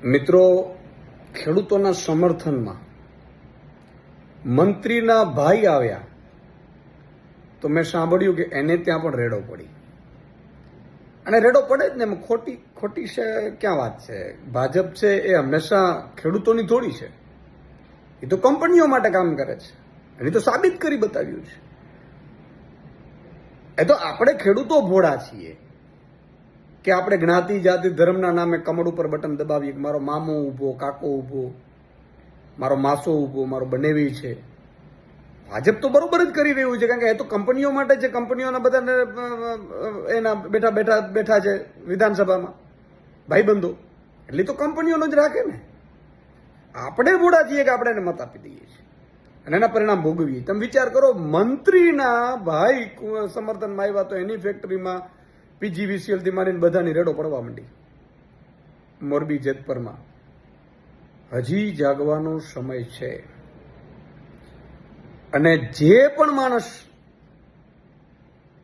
મિત્રો, ખેડૂતોના સમર્થનમાં મંત્રીના ભાઈ આવ્યા તો મેં સાંભળ્યું કે એને ત્યાં પણ રેડો પડી. અને રેડો પડે જ ને, એમાં ખોટી છે ક્યાં વાત છે? ભાજપ છે એ હંમેશા ખેડૂતોની થોડી છે, એ તો કંપનીઓ માટે કામ કરે છે. એને તો સાબિત કરી બતાવ્યું છે. એ તો આપણે ખેડૂતો ભોળા છીએ કે આપણે જ્ઞાતિ જાતિ ધર્મના નામે કમળ ઉપર બટન દબાવીએ કે મારો મામો ઊભો, કાકો ઊભો, મારો માસો ઊભો, મારો બનેવી છે. ભાજપ તો બરોબર જ કરી રહ્યું છે, કારણ કે એ તો કંપનીઓ માટે છે. કંપનીઓના બધાને એના બેઠા છે વિધાનસભામાં ભાઈબંધો, એટલે તો કંપનીઓનો જ રાખે ને. આપણે ભોળા છીએ કે આપણે એને મત આપી દઈએ છીએ અને એના પરિણામ ભોગવીએ. તમે વિચાર કરો, મંત્રીના ભાઈ સમર્થનમાં આવ્યા તો એની ફેક્ટરીમાં PGVCL થી મારીને બધાની રેડો પડવા માંડી. મોરબી જેતપરમાં હજી જાગવાનો સમય છે. અને જે પણ માણસ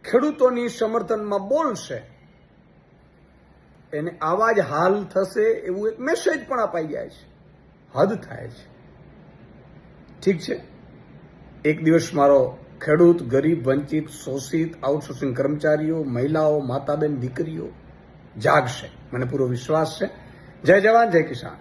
ખેડૂતોની સમર્થનમાં બોલશે એને આવા જ હાલ થશે એવું એક મેસેજ પણ અપાઈ જાય છે. હદ થાય છે. ઠીક છે, એક દિવસ મારો ખેડૂત, ગરીબ, વંચિત, શોષિત, આઉટસોર્સિંગ કર્મચારીઓ, મહિલાઓ, માતાબેન, દીકરીઓ જાગશે, મને પૂરો વિશ્વાસ છે. જય જવાન, જય કિસાન.